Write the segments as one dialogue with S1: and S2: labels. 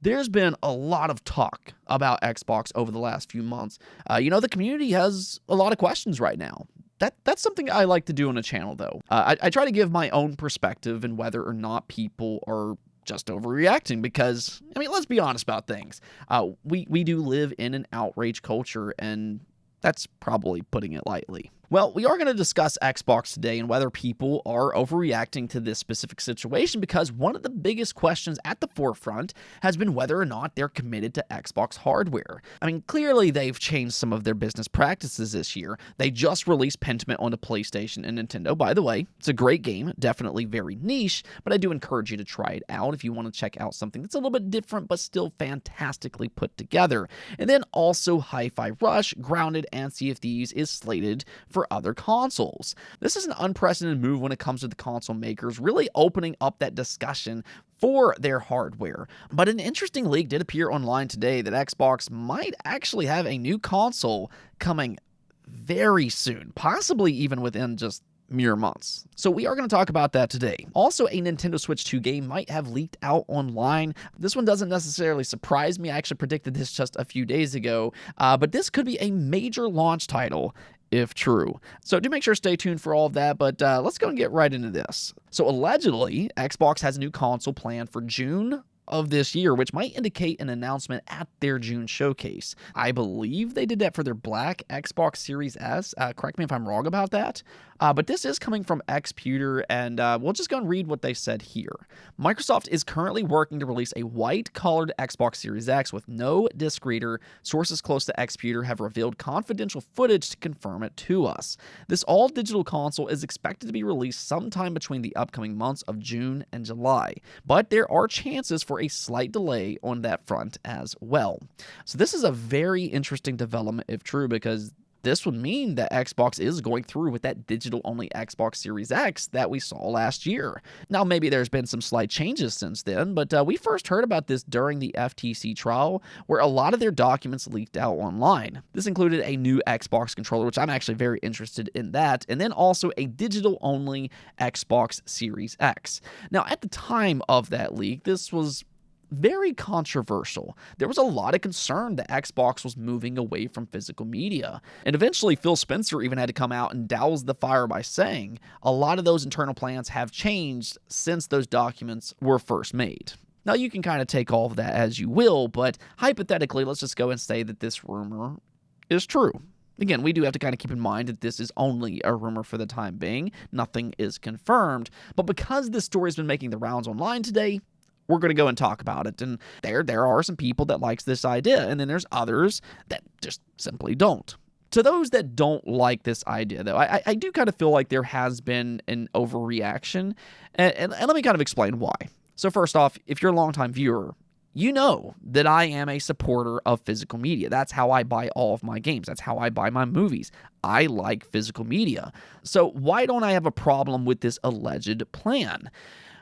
S1: There's been a lot of talk about Xbox over the last few months. The community has a lot of questions right now. That's something I like to do on the channel, though. I try to give my own perspective and whether or not people are just overreacting because, I mean, let's be honest about things. We do live in an outrage culture, and that's probably putting it lightly. Well, we are going to discuss Xbox today and whether people are overreacting to this specific situation because one of the biggest questions at the forefront has been whether or not they're committed to Xbox hardware. I mean, clearly they've changed some of their business practices this year. They just released Pentiment on the PlayStation and Nintendo. By the way, it's a great game, definitely very niche, but I do encourage you to try it out if you want to check out something that's a little bit different but still fantastically put together. And then also Hi-Fi Rush, Grounded, and Sea of Thieves is slated for other consoles. This is an unprecedented move when it comes to the console makers, really opening up that discussion for their hardware. But an interesting leak did appear online today that Xbox might actually have a new console coming very soon, possibly even within just mere months. So we are going to talk about that today. Also, a Nintendo Switch 2 game might have leaked out online. This one doesn't necessarily surprise me. I actually predicted this just a few days ago, but this could be a major launch title if true. So do make sure to stay tuned for all of that, but let's go and get right into this. So allegedly, Xbox has a new console planned for June of this year, which might indicate an announcement at their June showcase. I believe they did that for their Black Xbox Series S. Correct me if I'm wrong about that. But this is coming from Xputer, and we'll just go and read what they said here. Microsoft is currently working to release a white-colored Xbox Series X with no disc reader. Sources close to Xputer have revealed confidential footage to confirm it to us. This all-digital console is expected to be released sometime between the upcoming months of June and July, but there are chances for a slight delay on that front as well. So this is a very interesting development if true, because this would mean that Xbox is going through with that digital-only Xbox Series X that we saw last year. Now, maybe there's been some slight changes since then, but we first heard about this during the FTC trial, where a lot of their documents leaked out online. This included a new Xbox controller, which I'm actually very interested in that, and then also a digital-only Xbox Series X. Now, at the time of that leak, this was very controversial. There was a lot of concern that Xbox was moving away from physical media. And eventually, Phil Spencer even had to come out and douse the fire by saying a lot of those internal plans have changed since those documents were first made. Now, you can kind of take all of that as you will, but hypothetically, let's just go and say that this rumor is true. Again, we do have to kind of keep in mind that this is only a rumor for the time being. Nothing is confirmed. But because this story has been making the rounds online today, we're going to go and talk about it. And there are some people that likes this idea, and then there's others that just simply don't. To those that don't like this idea, though, I do kind of feel like there has been an overreaction, and let me kind of explain why. So first off, if you're a longtime viewer, you know that I am a supporter of physical media. That's how I buy all of my games. That's how I buy my movies. I like physical media. So why don't I have a problem with this alleged plan?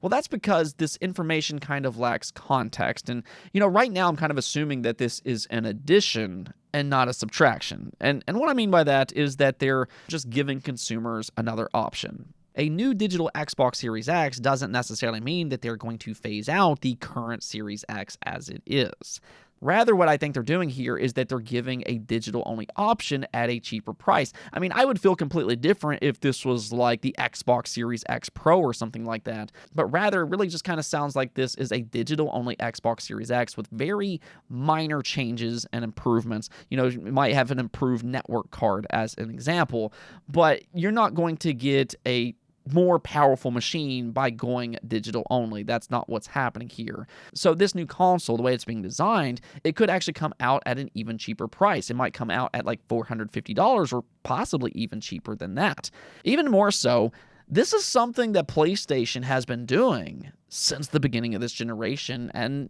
S1: Well, that's because this information kind of lacks context. And, right now I'm kind of assuming that this is an addition and not a subtraction. And what I mean by that is that they're just giving consumers another option. A new digital Xbox Series X doesn't necessarily mean that they're going to phase out the current Series X as it is. Rather, what I think they're doing here is that they're giving a digital-only option at a cheaper price. I mean, I would feel completely different if this was like the Xbox Series X Pro or something like that. But rather, it really just kind of sounds like this is a digital-only Xbox Series X with very minor changes and improvements. You might have an improved network card as an example, but you're not going to get a more powerful machine by going digital only. That's not what's happening here. So this new console, the way it's being designed, it could actually come out at an even cheaper price. It might come out at like $450 or possibly even cheaper than that. Even more so, this is something that PlayStation has been doing since the beginning of this generation, and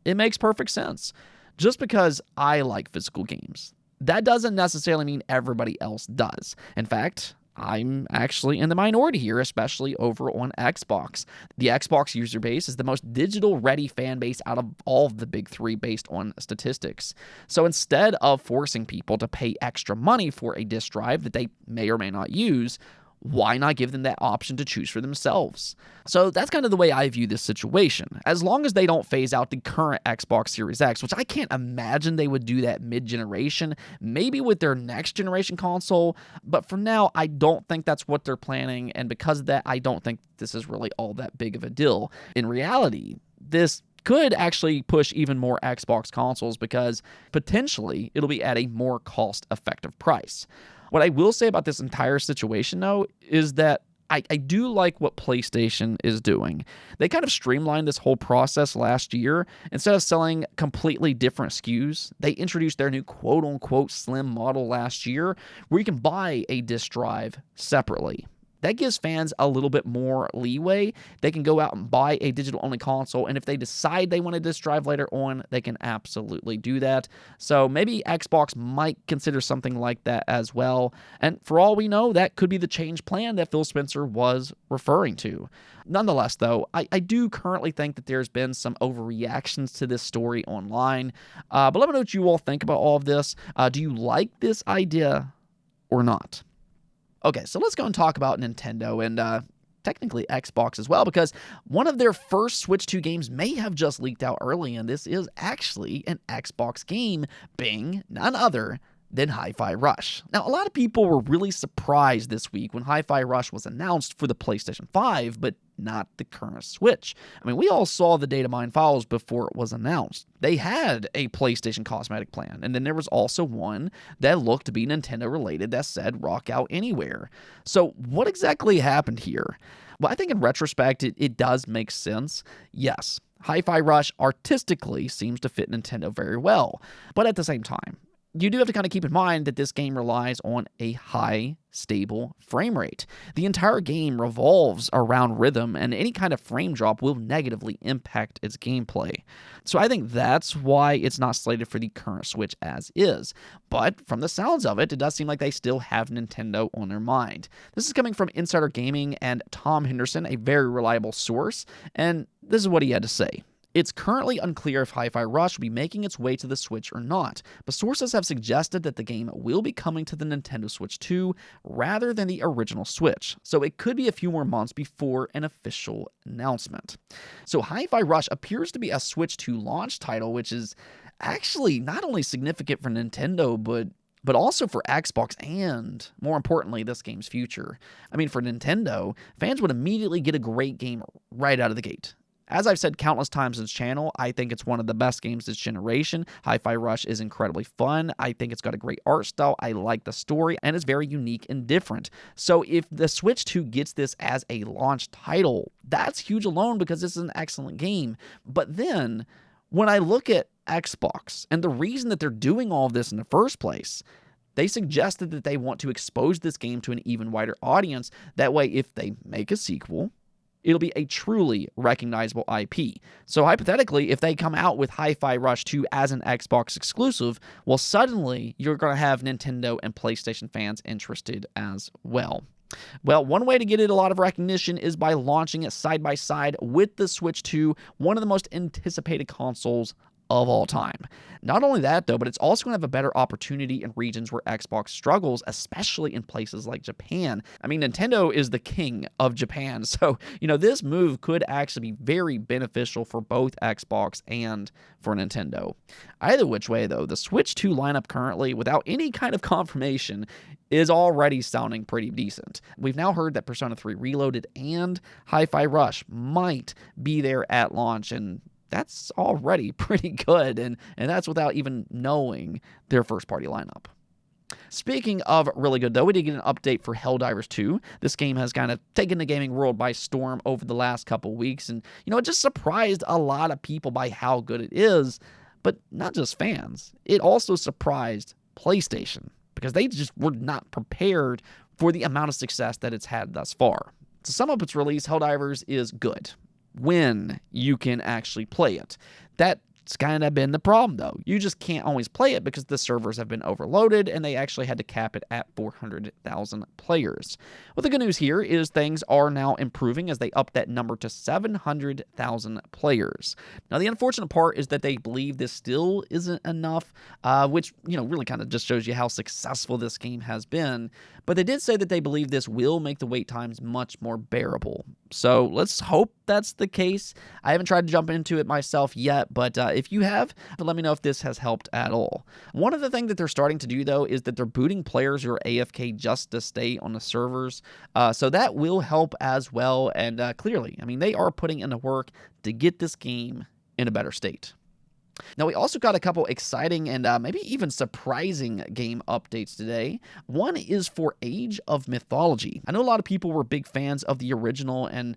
S1: it makes perfect sense. Just because I like physical games, that doesn't necessarily mean everybody else does. In fact, I'm actually in the minority here, especially over on Xbox. The Xbox user base is the most digital-ready fan base out of all of the big three based on statistics. So instead of forcing people to pay extra money for a disk drive that they may or may not use, why not give them that option to choose for themselves? So that's kind of the way I view this situation. As long as they don't phase out the current Xbox Series X, which I can't imagine they would do that mid-generation, maybe with their next generation console, but for now, I don't think that's what they're planning, and because of that, I don't think this is really all that big of a deal. In reality, this could actually push even more Xbox consoles because potentially it'll be at a more cost-effective price. What I will say about this entire situation, though, is that I do like what PlayStation is doing. They kind of streamlined this whole process last year. Instead of selling completely different SKUs, they introduced their new quote-unquote slim model last year where you can buy a disc drive separately. That gives fans a little bit more leeway. They can go out and buy a digital-only console, and if they decide they want a disc drive later on, they can absolutely do that. So maybe Xbox might consider something like that as well. And for all we know, that could be the change plan that Phil Spencer was referring to. Nonetheless, though, I do currently think that there's been some overreactions to this story online. But let me know what you all think about all of this. Do you like this idea or not? Okay, so let's go and talk about Nintendo and technically Xbox as well, because one of their first Switch 2 games may have just leaked out early, and this is actually an Xbox game, being none other than Hi-Fi Rush. Now, a lot of people were really surprised this week when Hi-Fi Rush was announced for the PlayStation 5, but not the current Switch. I mean, we all saw the data mine files before it was announced. They had a PlayStation cosmetic plan, and then there was also one that looked to be Nintendo related that said Rock Out Anywhere. So what exactly happened here? Well, I think in retrospect, it does make sense. Yes, Hi-Fi Rush artistically seems to fit Nintendo very well, but at the same time, you do have to kind of keep in mind that this game relies on a high, stable frame rate. The entire game revolves around rhythm, and any kind of frame drop will negatively impact its gameplay. So I think that's why it's not slated for the current Switch as is. But from the sounds of it, it does seem like they still have Nintendo on their mind. This is coming from Insider Gaming and Tom Henderson, a very reliable source, and this is what he had to say. It's currently unclear if Hi-Fi Rush will be making its way to the Switch or not, but sources have suggested that the game will be coming to the Nintendo Switch 2 rather than the original Switch, so it could be a few more months before an official announcement. So Hi-Fi Rush appears to be a Switch 2 launch title, which is actually not only significant for Nintendo, but also for Xbox and, more importantly, this game's future. I mean, for Nintendo, fans would immediately get a great game right out of the gate. As I've said countless times on this channel, I think it's one of the best games this generation. Hi-Fi Rush is incredibly fun. I think it's got a great art style. I like the story, and it's very unique and different. So if the Switch 2 gets this as a launch title, that's huge alone because this is an excellent game. But then, when I look at Xbox and the reason that they're doing all of this in the first place, they suggested that they want to expose this game to an even wider audience. That way, if they make a sequel, it'll be a truly recognizable IP. So hypothetically, if they come out with Hi-Fi Rush 2 as an Xbox exclusive, well, suddenly you're going to have Nintendo and PlayStation fans interested as well. Well, one way to get it a lot of recognition is by launching it side by side with the Switch 2, one of the most anticipated consoles of all time. Not only that, though, but it's also going to have a better opportunity in regions where Xbox struggles, especially in places like Japan. I mean, Nintendo is the king of Japan, so, this move could actually be very beneficial for both Xbox and for Nintendo. Either which way, though, the Switch 2 lineup currently, without any kind of confirmation, is already sounding pretty decent. We've now heard that Persona 3 Reloaded and Hi-Fi Rush might be there at launch, and that's already pretty good, and that's without even knowing their first-party lineup. Speaking of really good, though, we did get an update for Helldivers 2. This game has kind of taken the gaming world by storm over the last couple weeks, and, it just surprised a lot of people by how good it is, but not just fans. It also surprised PlayStation, because they just were not prepared for the amount of success that it's had thus far. To sum up its release, Helldivers is good when you can actually play it. That It's kind of been the problem, though. You just can't always play it because the servers have been overloaded, and they actually had to cap it at 400,000 players. Well, the good news here is things are now improving as they up that number to 700,000 players. Now, the unfortunate part is that they believe this still isn't enough, which, really kind of just shows you how successful this game has been. But they did say that they believe this will make the wait times much more bearable. So let's hope that's the case. I haven't tried to jump into it myself yet, but if you have, let me know if this has helped at all. One of the things that they're starting to do, though, is that they're booting players who are AFK just to stay on the servers. So that will help as well. And clearly, they are putting in the work to get this game in a better state. Now, we also got a couple exciting and maybe even surprising game updates today. One is for Age of Mythology. I know a lot of people were big fans of the original, and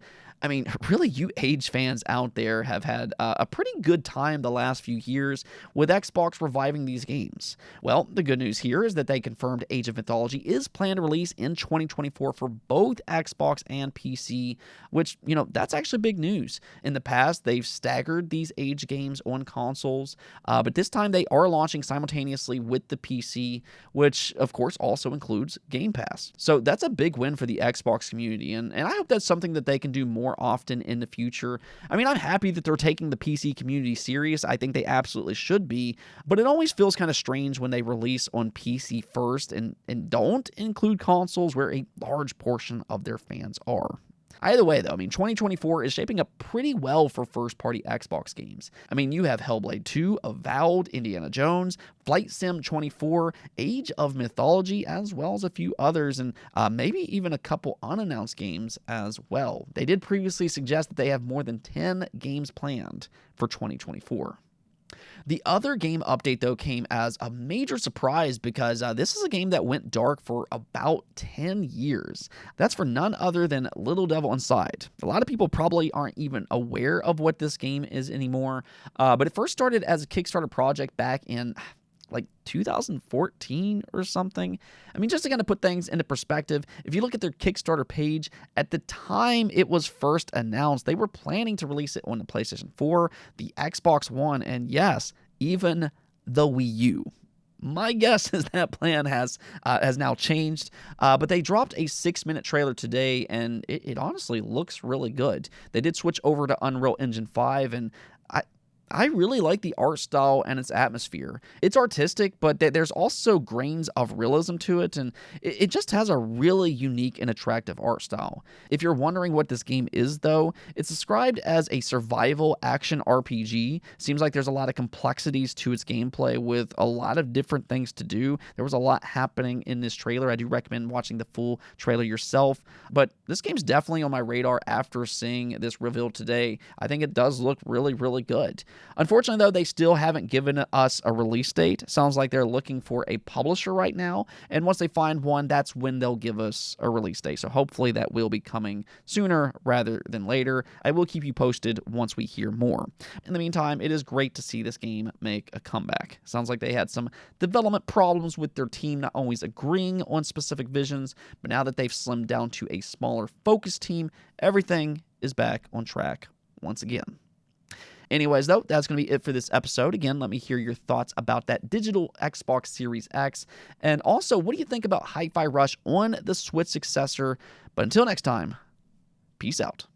S1: really, you Age fans out there have had a pretty good time the last few years with Xbox reviving these games. Well, the good news here is that they confirmed Age of Mythology is planned to release in 2024 for both Xbox and PC, which, that's actually big news. In the past, they've staggered these Age games on consoles, but this time they are launching simultaneously with the PC, which, of course, also includes Game Pass. So that's a big win for the Xbox community, and I hope that's something that they can do more often in the future. I'm happy that they're taking the PC community serious. I think they absolutely should be, but it always feels kind of strange when they release on PC first and don't include consoles where a large portion of their fans are. Either way, though, 2024 is shaping up pretty well for first-party Xbox games. You have Hellblade 2, Avowed, Indiana Jones, Flight Sim 24, Age of Mythology, as well as a few others, and maybe even a couple unannounced games as well. They did previously suggest that they have more than 10 games planned for 2024. The other game update, though, came as a major surprise because this is a game that went dark for about 10 years. That's for none other than Little Devil Inside. A lot of people probably aren't even aware of what this game is anymore, but it first started as a Kickstarter project back in 2014 or something. Just to kind of put things into perspective, if you look at their Kickstarter page, at the time it was first announced, they were planning to release it on the PlayStation 4, the Xbox One, and yes, even the Wii U. My guess is that plan has now changed, but they dropped a 6-minute trailer today, and it honestly looks really good. They did switch over to Unreal Engine 5, and I really like the art style and its atmosphere. It's artistic, but there's also grains of realism to it, and it just has a really unique and attractive art style. If you're wondering what this game is, though, it's described as a survival action RPG. Seems like there's a lot of complexities to its gameplay with a lot of different things to do. There was a lot happening in this trailer. I do recommend watching the full trailer yourself, but this game's definitely on my radar after seeing this reveal today. I think it does look really, really good. Unfortunately, though, they still haven't given us a release date. Sounds like they're looking for a publisher right now, and once they find one, that's when they'll give us a release date. So hopefully that will be coming sooner rather than later. I will keep you posted once we hear more. In the meantime, it is great to see this game make a comeback. Sounds like they had some development problems with their team not always agreeing on specific visions, but now that they've slimmed down to a smaller focus team, everything is back on track once again. Anyways, though, that's going to be it for this episode. Again, let me hear your thoughts about that digital Xbox Series X. And also, what do you think about Hi-Fi Rush on the Switch successor? But until next time, peace out.